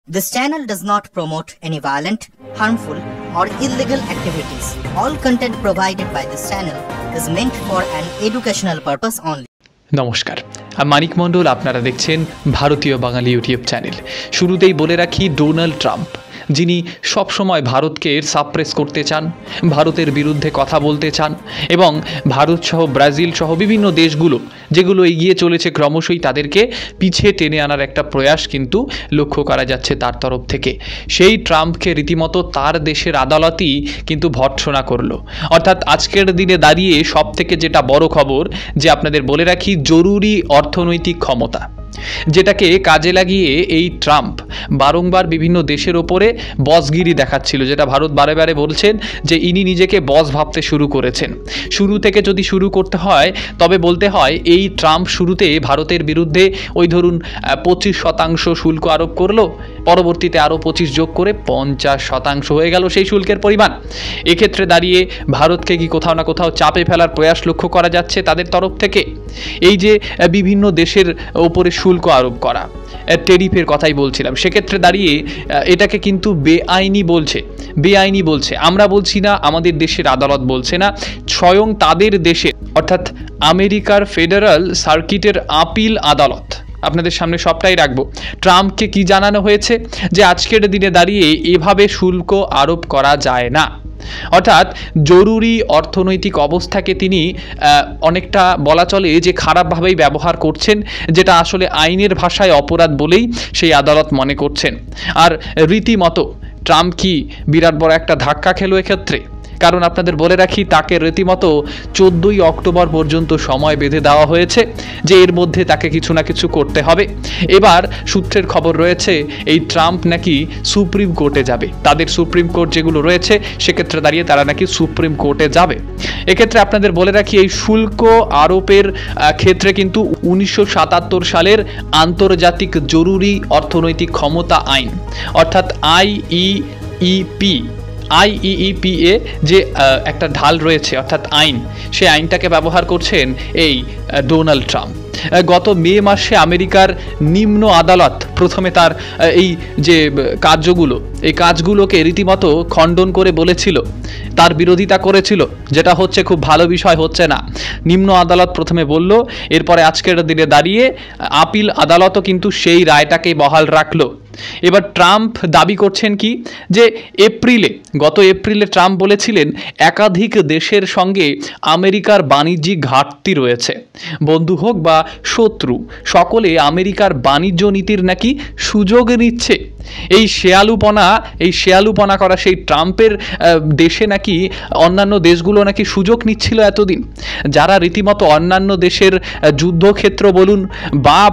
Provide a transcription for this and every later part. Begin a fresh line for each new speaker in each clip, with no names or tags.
This channel does not promote any violent, harmful, or illegal activities. All content provided by this channel is meant for an educational purpose only.
নমস্কার, আমি মানিক মণ্ডল। আপনারা দেখছেন ভারতীয় বাঙালি YouTube channel. শুরুতেই বলে রাখি, Donald Trump যিনি সবসময় ভারতকে সাপ্রেস করতে চান, ভারতের বিরুদ্ধে কথা বলতে চান এবং ভারত সহ ব্রাজিল সহ বিভিন্ন দেশগুলো যেগুলো এগিয়ে চলেছে ক্রমশই তাদেরকে পিছিয়ে টেনে আনার একটা প্রয়াস কিন্তু লক্ষ্য করা যাচ্ছে তার তরফ থেকে। সেই ট্রাম্পকে রীতিমতো তার দেশের আদালতই কিন্তু ভর্ৎসনা করলো। অর্থাৎ আজকের দিনে দাঁড়িয়ে সব থেকে যেটা বড় খবর, যে আপনাদের বলে রাখি, জরুরি অর্থনৈতিক ক্ষমতা, যেটাকে কাজে লাগিয়ে এই ট্রাম্প বারংবার বিভিন্ন দেশের ওপরে বসগিরি দেখাচ্ছিল, যেটা ভারত বারে বারে বলছেন যে ইনি নিজেকে বস ভাবতে শুরু করেছেন। শুরু থেকে যদি শুরু করতে হয় তবে বলতে হয় এই ট্রাম্প শুরুতে ভারতের বিরুদ্ধে ওই ধরুন 25% শুল্ক আরোপ করলো, পরবর্তীতে আরও 25 যোগ করে 50% হয়ে গেল সেই শুল্কের পরিমাণ। এক্ষেত্রে দাঁড়িয়ে ভারতকে কি কোথাও না কোথাও চাপে ফেলার প্রয়াস লক্ষ্য করা যাচ্ছে তাদের তরফ থেকে। এই যে বিভিন্ন দেশের ওপরে শুল্ক আরোপ করা, টেরিফের কথাই বলছিলাম, সেক্ষেত্রে দাঁড়িয়ে এটাকে কিন্তু বেআইনি বলছে। আমরা বলছি না, আমাদের দেশের আদালত বলছে না, স্বয়ং তাদের দেশে অর্থাৎ আমেরিকার ফেডারাল সার্কিটের আপিল আদালত। আপনাদের সামনে সবটাই রাখবো। ট্রাম্পকে কি জানানো হয়েছে, যে আজকের দিনে দাঁড়িয়ে এভাবে শুল্ক আরোপ করা যায় না। অর্থাৎ জরুরি অর্থনৈতিক অবস্থাকে তিনি অনেকটা বলা চলে যে খারাপভাবেই ব্যবহার করছেন, যেটা আসলে আইনের ভাষায় অপরাধ বলেই সেই আদালত মনে করছেন। আর রীতিমতো ট্রাম্প কি বিরাট বড় একটা ধাক্কা খেলো এক্ষেত্রে? কারণ আপনাদের বলে রাখি, তাকে রীতিমতো 14ই অক্টোবর পর্যন্ত সময় বেঁধে দেওয়া হয়েছে, যে এর মধ্যে তাকে কিছু না কিছু করতে হবে। এবার সূত্রের খবর রয়েছে এই ট্রাম্প নাকি সুপ্রিম কোর্টে যাবে। তাদের সুপ্রিম কোর্ট যেগুলো রয়েছে সেক্ষেত্রে দাঁড়িয়ে তারা নাকি সুপ্রিম কোর্টে যাবে। এক্ষেত্রে আপনাদের বলে রাখি, এই শুল্ক আরোপের ক্ষেত্রে কিন্তু 1977 সালের আন্তর্জাতিক জরুরি অর্থনৈতিক ক্ষমতা আইন, অর্থাৎ আইইইপিএ যে একটা ঢাল রয়েছে অর্থাৎ আইন, সেই আইনটাকে ব্যবহার করছেন এই ডোনাল্ড ট্রাম্প। গত মে মাসে আমেরিকার নিম্ন আদালত প্রথমে তার এই যে এই কাজগুলোকে রীতিমতো খণ্ডন করে বলেছিল, তার বিরোধিতা করেছিল, যেটা হচ্ছে খুব ভালো বিষয় হচ্ছে না। নিম্ন আদালত প্রথমে বলল, এরপরে আজকের দিনে দাঁড়িয়ে আপিল আদালতও কিন্তু সেই রায়টাকেই বহাল রাখলো। এবার ট্রাম্প দাবি করছেন কি, যে গত এপ্রিলে ট্রাম্প বলেছিলেন একাধিক দেশের সঙ্গে আমেরিকার বাণিজ্যিক ঘাটতি রয়েছে। বন্ধু হোক বা শত্রু, সকলে আমেরিকার বাণিজ্য নীতির নাকি সুযোগ নিচ্ছে। এই শেয়ালুপনা করা সেই ট্রাম্পের দেশে নাকি অন্যান্য দেশগুলো নাকি সুযোগ নিচ্ছিল এতদিন। যারা রীতিমতো অন্যান্য দেশের যুদ্ধক্ষেত্র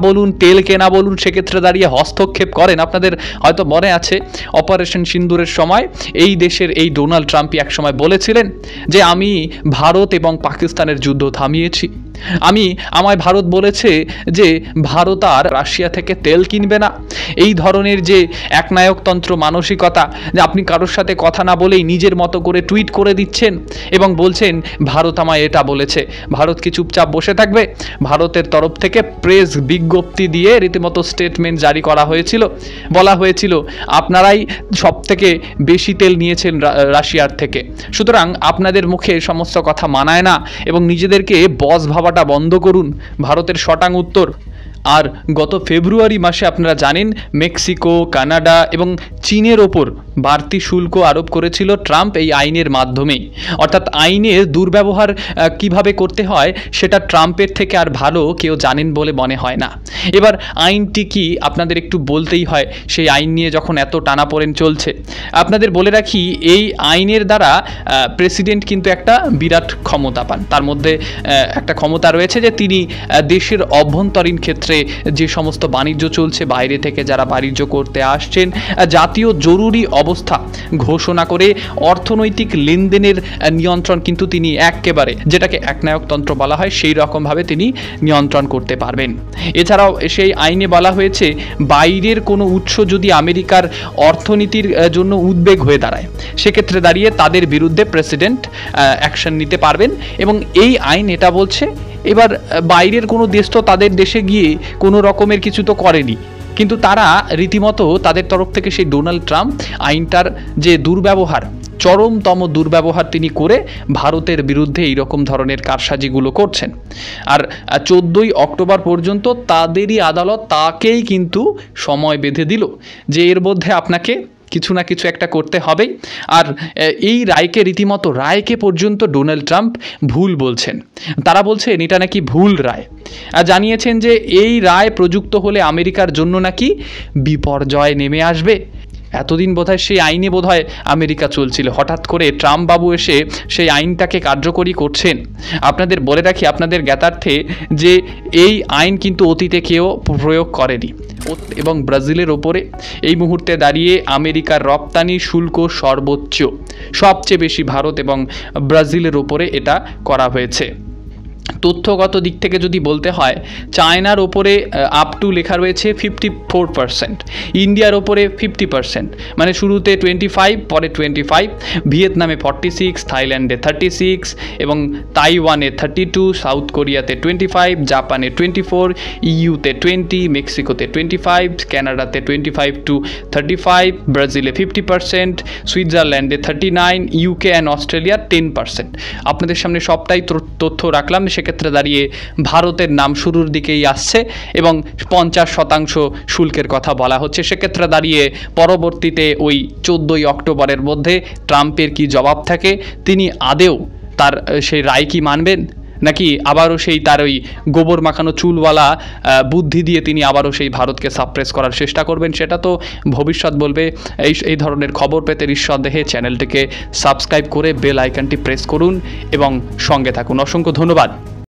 বলুন তেল কেনা বলুন, সেক্ষেত্রে দাঁড়িয়ে হস্তক্ষেপ করেন। আপনাদের হয়তো মনে আছে, অপারেশন সিন্দুরের সময় এই দেশের এই ডোনাল্ড ট্রাম্পই একসময় বলেছিলেন যে আমি ভারত এবং পাকিস্তানের যুদ্ধ থামিয়েছি। আমায় ভারত বলেছে যে ভারত আর রাশিয়া থেকে তেল কিনবে না। এই ধরনের যে একনায়কতন্ত্র মানসিকতা, যে আপনি কারোর সাথে কথা না বলেই নিজের মতো করে টুইট করে দিচ্ছেন এবং বলছেন ভারত আমায় এটা বলেছে। ভারত কি চুপচাপ বসে থাকবে? ভারতের তরফ থেকে প্রেস বিজ্ঞপ্তি দিয়ে রীতিমতো স্টেটমেন্ট জারি করা হয়েছিল, বলা হয়েছিল আপনারাই সব থেকে বেশি তেল নিয়েছেন রাশিয়ার থেকে, সুতরাং আপনাদের মুখে সমস্ত কথা মানায় না এবং নিজেদেরকে বস ভাবাটা বন্ধ করুন। ভারতের শটাং উত্তর। আর গত ফেব্রুয়ারি মাসে আপনারা জানেন মেক্সিকো, কানাডা এবং চীনের ওপর বাড়তি শুল্ক আরোপ করেছিল ট্রাম্প এই আইনের মাধ্যমেই। অর্থাৎ আইনের দুর্ব্যবহার কিভাবে করতে হয় সেটা ট্রাম্পের থেকে আর ভালো কেউ জানেন বলে মনে হয় না। এবার আইনটি কি আপনাদের একটু বলতেই হয়, সেই আইন নিয়ে যখন এত টানাপোড়েন চলছে। আপনাদের বলে রাখি, এই আইনের দ্বারা প্রেসিডেন্ট কিন্তু একটা বিরাট ক্ষমতা পান। তার মধ্যে একটা ক্ষমতা রয়েছে যে তিনি দেশের অভ্যন্তরীণ ক্ষেত্রে যে সমস্ত বাণিজ্য চলছে, বাইরে থেকে যারা বাণিজ্য করতে আসছেন, জাতীয় জরুরি অবস্থা ঘোষণা করে অর্থনৈতিক লেনদেনের নিয়ন্ত্রণ কিন্তু তিনি একেবারে, যেটাকে একনায়কতন্ত্র বলা হয়, সেই রকমভাবে তিনি নিয়ন্ত্রণ করতে পারবেন। এছাড়াও সেই আইনে বলা হয়েছে বাইরের কোনো উৎস যদি আমেরিকার অর্থনীতির জন্য উদ্বেগ হয়ে দাঁড়ায়, সেক্ষেত্রে দাঁড়িয়ে তাদের বিরুদ্ধে প্রেসিডেন্ট অ্যাকশন নিতে পারবেন। এবং এই আইন এটা বলছে, এবার বাইরের কোনো দেশ তো তাদের দেশে গিয়ে কোনো রকমের কিছু তো করেনি, কিন্তু তারা রীতিমতো তাদের তরফ থেকে সেই ডোনাল্ড ট্রাম্প আইনটার যে দুর্ব্যবহার, চরমতম দুর্ব্যবহার তিনি করে ভারতের বিরুদ্ধে এইরকম ধরনের কারসাজিগুলো করছেন। আর 14ই অক্টোবর পর্যন্ত তাদেরই আদালত তাকেই কিন্তু সময় বেঁধে দিল যে এর মধ্যে আপনাকে কিছু না কিছু একটা করতে হবেই। আর এই রায়কে পর্যন্ত ডোনাল্ড ট্রাম্প ভুল বলছেন। তারা বলছেন এটা নাকি ভুল রায়, আর জানিয়েছেন যে এই রায় প্রযুক্ত হলে আমেরিকার জন্য নাকি বিপর্যয় নেমে আসবে। এতদিন বোধহয় সেই আইনে বোধহয় আমেরিকা চলছিল, হঠাৎ করে ট্রাম্প বাবু এসে সেই আইনটাকে কার্যকরী করছেন। আপনাদের বলে রাখি আপনাদের জ্ঞাতার্থে যে এই আইন কিন্তু অতীতে কেউ প্রয়োগ করেনি, এবং ব্রাজিলের ওপরে এই মুহূর্তে দাঁড়িয়ে আমেরিকার রপ্তানি শুল্ক সর্বোচ্চ, সবচেয়ে বেশি ভারত এবং ব্রাজিলের ওপরে এটা করা হয়েছে। তথ্যগত দিক থেকে যদি বলতে হয়, চায়নার ওপরে আপ টু লেখা রয়েছে 54%, ইন্ডিয়ার ওপরে 50%, মানে শুরুতে 25, পরে 25, ভিয়েতনামে 46, থাইল্যান্ডে 36, এবং তাইওয়ানে 32, সাউথ কোরিয়াতে 25, জাপানে 24, ইউতে 20, মেক্সিকোতে 25, কানাডাতে 25 to 35, ব্রাজিলে 50%, সুইজারল্যান্ডে 39, ইউকে অ্যান্ড অস্ট্রেলিয়া 10%। আপনাদের সামনে সবটাই তথ্য রাখলাম। সেক্ষেত্রে দাঁড়িয়ে ভারতের নাম শুরুর দিকেই আসছে এবং 50% শুল্কের কথা বলা হচ্ছে। সেক্ষেত্রে দাঁড়িয়ে পরবর্তীতে ওই 14ই অক্টোবরের মধ্যে ট্রাম্পের কি জবাব থাকে, তিনি আদেও তার সেই রায় কি মানবেন, নাকি আবারও সেই তার ওই গোবর মাখানো চুলওয়ালা বুদ্ধি দিয়ে তিনি আবারও সেই ভারতকে সাপ্রেস করার চেষ্টা করবেন, সেটা তো ভবিষ্যৎ বলবে। এই ধরনের খবর পেতে নিঃসন্দেহে চ্যানেলটিকে সাবস্ক্রাইব করে বেল আইকনটি প্রেস করুন এবং সঙ্গে থাকুন। অসংখ্য ধন্যবাদ।